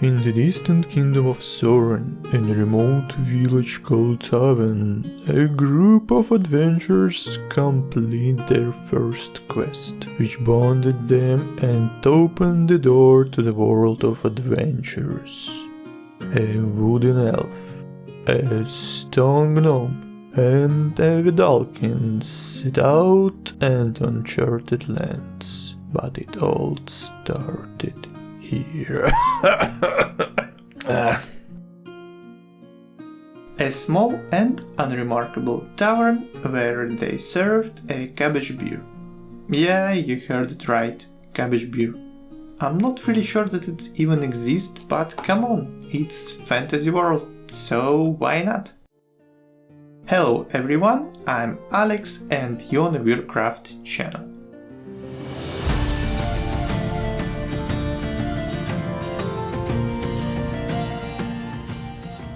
In the distant kingdom of Sorren, in a remote village called Avent, a group of adventurers complete their first quest, which bonded them and opened the door to the world of adventures. A wooden elf, a stone gnome, and a Vidalkin set out on uncharted lands, but it all started here. A small and unremarkable tavern where they served a cabbage beer. Yeah, you heard it right, cabbage beer. I'm not really sure that it even exists, but come on, it's fantasy world, so why not? Hello everyone, I'm Alex and you're on the VirrCraft channel.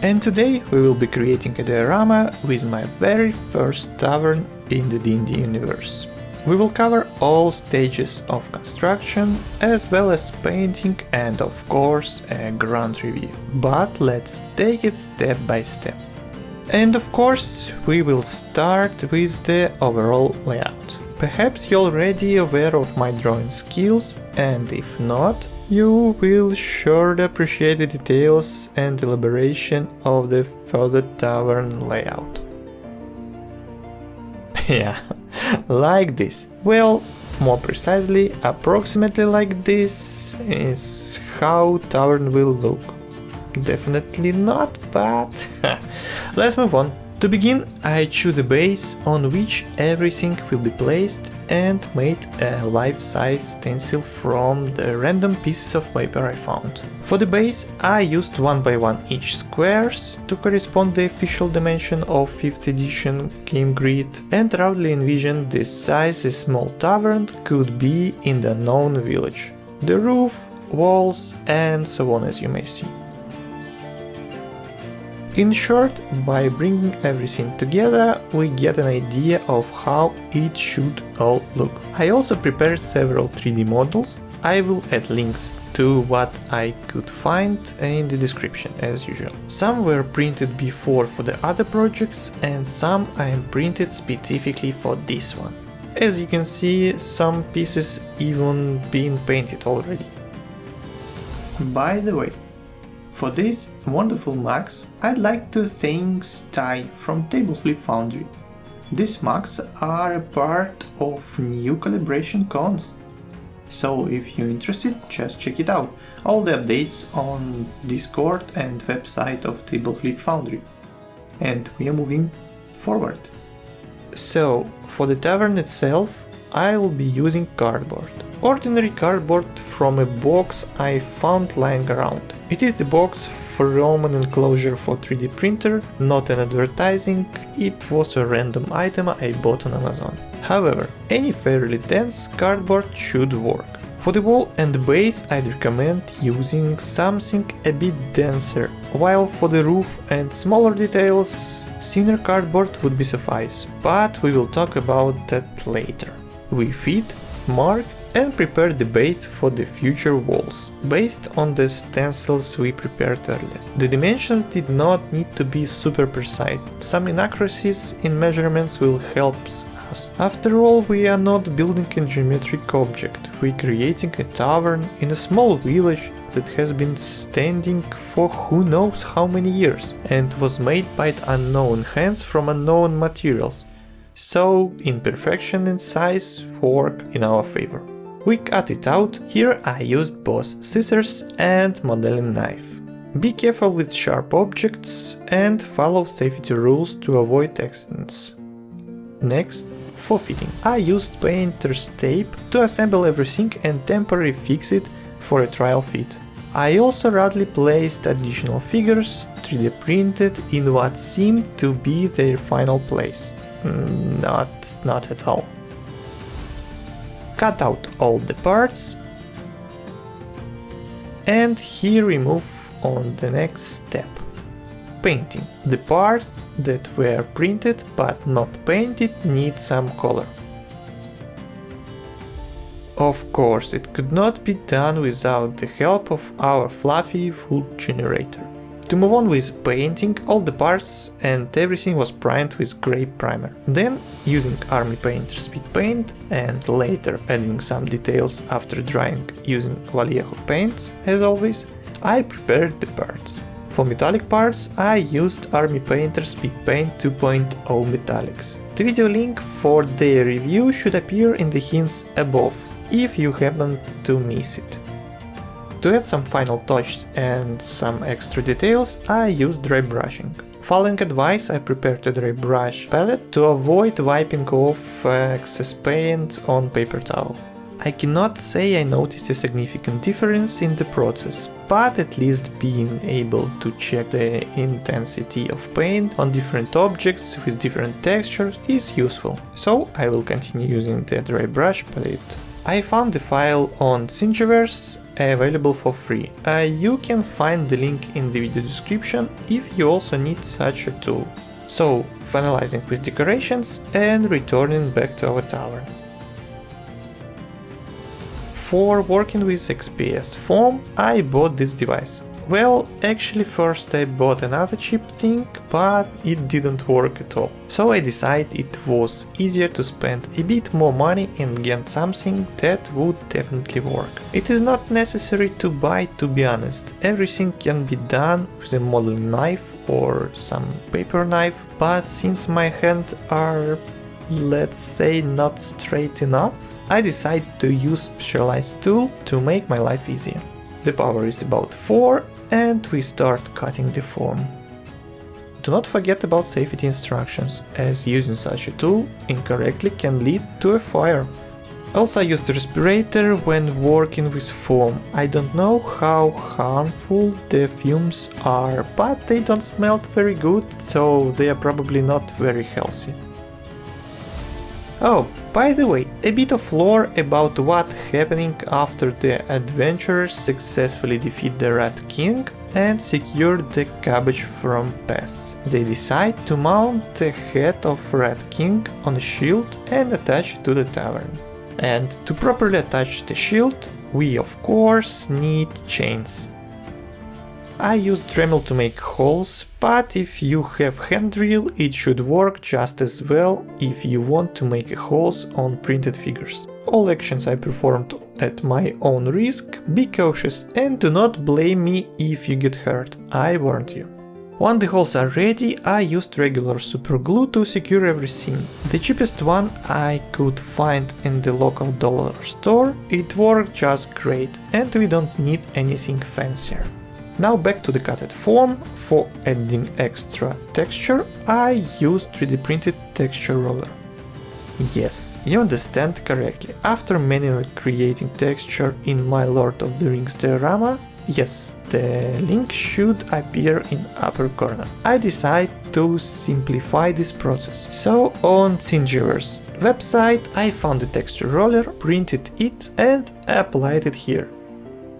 And today we will be creating a diorama with my very first tavern in the D&D universe. We will cover all stages of construction, as well as painting and of course a grand review. But let's take it step by step. And of course we will start with the overall layout. Perhaps you're already aware of my drawing skills, and if not, you will surely appreciate the details and elaboration of the further tavern layout. Yeah, like this. Well, more precisely, approximately like this is how tavern will look. Definitely not, but let's move on. To begin, I choose a base on which everything will be placed and made a life-size stencil from the random pieces of paper I found. For the base, I used 1 by 1 inch squares to correspond the official dimension of 5th edition game grid, and roughly envisioned the size a small tavern could be in the known village. The roof, walls and so on, as you may see. In short, by bringing everything together, we get an idea of how it should all look. I also prepared several 3D models. I will add links to what I could find in the description as usual. Some were printed before for the other projects and some I am printed specifically for this one. As you can see, some pieces even been painted already. By the way, for these wonderful mugs, I'd like to thank Sty from Table Flip Foundry. These mugs are a part of new calibration cons. So if you're interested, just check it out. All the updates on Discord and website of Table Flip Foundry. And we are moving forward. So, for the tavern itself, I'll be using cardboard. Ordinary cardboard from a box I found lying around. It is the box from an enclosure for 3D printer, not an advertising, it was a random item I bought on Amazon. However, any fairly dense cardboard should work. For the wall and the base I'd recommend using something a bit denser, while for the roof and smaller details, thinner cardboard would be suffice, but we will talk about that later. We fit, mark and prepare the base for the future walls, based on the stencils we prepared earlier. The dimensions did not need to be super precise, some inaccuracies in measurements will help us. After all, we are not building a geometric object, we're creating a tavern in a small village that has been standing for who knows how many years, and was made by unknown hands from unknown materials. So, imperfection and size work in our favor. We cut it out. Here I used both scissors and modeling knife. Be careful with sharp objects and follow safety rules to avoid accidents. Next, for fitting. I used painter's tape to assemble everything and temporarily fix it for a trial fit. I also roughly placed additional figures 3D printed in what seemed to be their final place. Not at all. Cut out all the parts, and here we move on the next step. Painting. The parts that were printed but not painted need some color. Of course, it could not be done without the help of our fluffy wood generator. To move on with painting, all the parts and everything was primed with grey primer. Then, using Army Painter Speed Paint and later adding some details after drying using Vallejo paints, as always, I prepared the parts. For metallic parts, I used Army Painter Speed Paint 2.0 Metallics. The video link for their review should appear in the hints above, if you happen to miss it. To add some final touch and some extra details, I used dry brushing. Following advice, I prepared a dry brush palette to avoid wiping off excess paint on paper towel. I cannot say I noticed a significant difference in the process, but at least being able to check the intensity of paint on different objects with different textures is useful, so I will continue using the dry brush palette. I found the file on Thingiverse available for free. You can find the link in the video description if you also need such a tool. So, finalizing with decorations and returning back to our tavern. For working with XPS foam, I bought this device. Well, actually first I bought another cheap thing, but it didn't work at all. So I decided it was easier to spend a bit more money and get something that would definitely work. It is not necessary to buy, to be honest. Everything can be done with a modeling knife or some paper knife, but since my hands are, let's say, not straight enough, I decided to use specialized tool to make my life easier. The power is about 4 and we start cutting the foam. Do not forget about safety instructions, as using such a tool incorrectly can lead to a fire. Also, I use the respirator when working with foam. I don't know how harmful the fumes are, but they don't smell very good, so they are probably not very healthy. Oh, by the way, a bit of lore about what happening after the adventurers successfully defeat the Rat King and secure the cabbage from pests. They decide to mount the head of Rat King on a shield and attach it to the tavern. And to properly attach the shield, we of course need chains. I use Dremel to make holes, but if you have hand drill, it should work just as well if you want to make holes on printed figures. All actions I performed at my own risk, be cautious and do not blame me if you get hurt, I warned you. When the holes are ready, I used regular super glue to secure everything. The cheapest one I could find in the local dollar store, it worked just great and we don't need anything fancier. Now back to the cutted foam. For adding extra texture, I used 3D printed texture roller. Yes, you understand correctly. After manually creating texture in my Lord of the Rings diorama, yes, the link should appear in upper corner. I decided to simplify this process. So on Thingiverse website I found the texture roller, printed it and applied it here.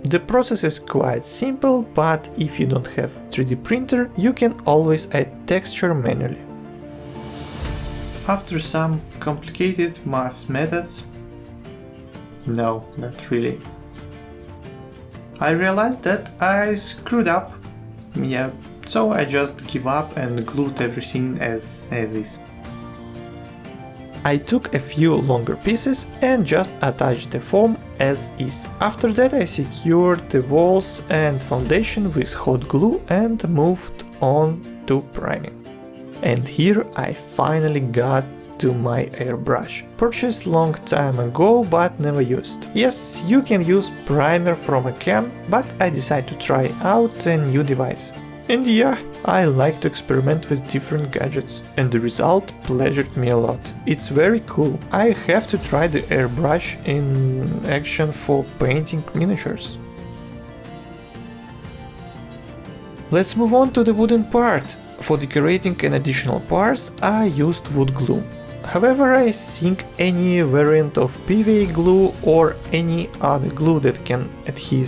The process is quite simple, but if you don't have 3D printer, you can always add texture manually. After some complicated math methods, no, not really, I realized that I screwed up. Yeah, so I just give up and glued everything as is. I took a few longer pieces and just attached the foam as is. After that I secured the walls and foundation with hot glue and moved on to priming. And here I finally got to my airbrush, purchased long time ago but never used. Yes, you can use primer from a can, but I decided to try out a new device. And yeah, I like to experiment with different gadgets, and the result pleasured me a lot. It's very cool. I have to try the airbrush in action for painting miniatures. Let's move on to the wooden part. For decorating an additional parts, I used wood glue. However, I think any variant of PVA glue or any other glue that can adhere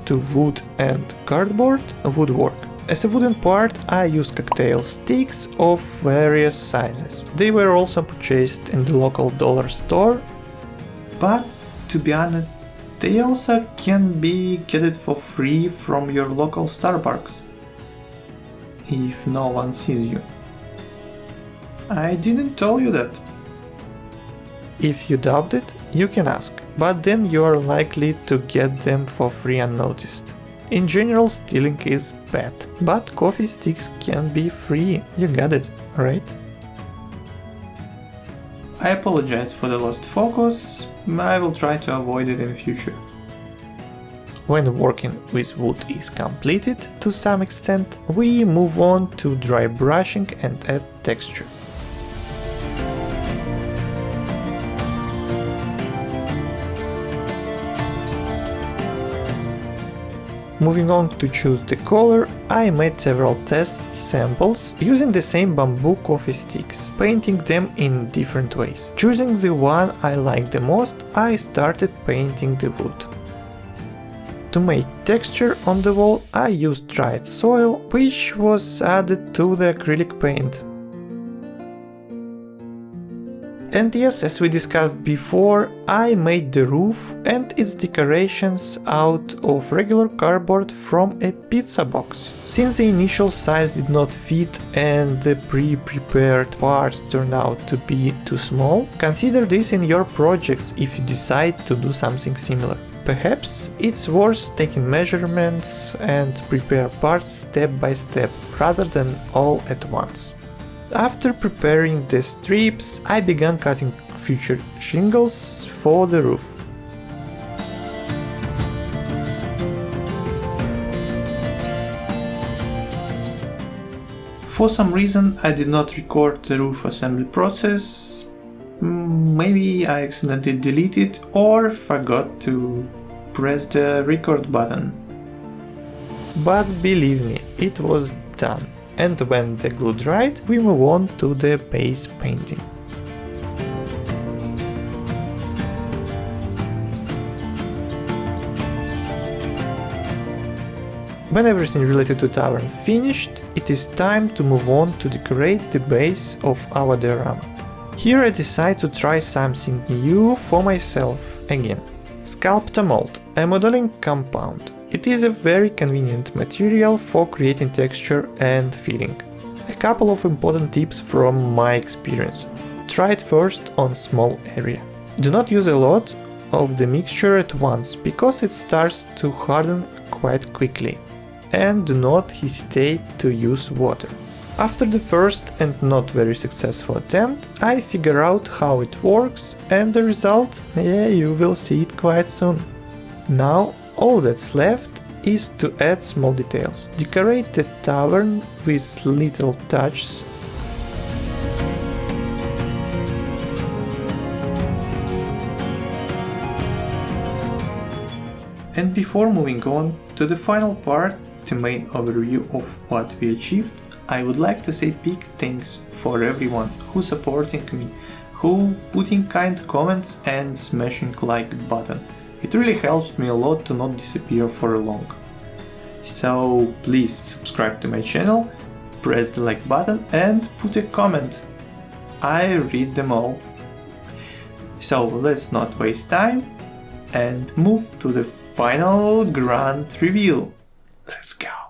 to wood and cardboard would work. As a wooden part, I used cocktail sticks of various sizes. They were also purchased in the local dollar store, but to be honest, they also can be get for free from your local Starbucks, if no one sees you. I didn't tell you that. If you doubt it, you can ask, but then you are likely to get them for free unnoticed. In general, stealing is bad, but coffee sticks can be free, you got it, right? I apologize for the lost focus, I will try to avoid it in future. When working with wood is completed to some extent, we move on to dry brushing and add texture. Moving on to choose the color, I made several test samples using the same bamboo coffee sticks, painting them in different ways. Choosing the one I liked the most, I started painting the wood. To make texture on the wall, I used dried soil, which was added to the acrylic paint. And yes, as we discussed before, I made the roof and its decorations out of regular cardboard from a pizza box. Since the initial size did not fit and the pre-prepared parts turned out to be too small, consider this in your projects if you decide to do something similar. Perhaps it's worth taking measurements and prepare parts step by step rather than all at once. After preparing the strips, I began cutting future shingles for the roof. For some reason I did not record the roof assembly process. Maybe I accidentally deleted or forgot to press the record button. But believe me, it was done. And when the glue dried, we move on to the base painting. When everything related to Tavern finished, it is time to move on to decorate the base of our diorama. Here I decide to try something new for myself again. Sculptamold, a modeling compound. It is a very convenient material for creating texture and feeling. A couple of important tips from my experience. Try it first on small area. Do not use a lot of the mixture at once, because it starts to harden quite quickly. And do not hesitate to use water. After the first and not very successful attempt, I figure out how it works, and the result, you will see it quite soon. Now, all that's left is to add small details. Decorate the tavern with little touches. And before moving on to the final part, the main overview of what we achieved, I would like to say big thanks for everyone who's supporting me, who putting kind comments and smashing like button. It really helps me a lot to not disappear for long. So please subscribe to my channel, press the like button and put a comment. I read them all. So let's not waste time and move to the final grand reveal. Let's go.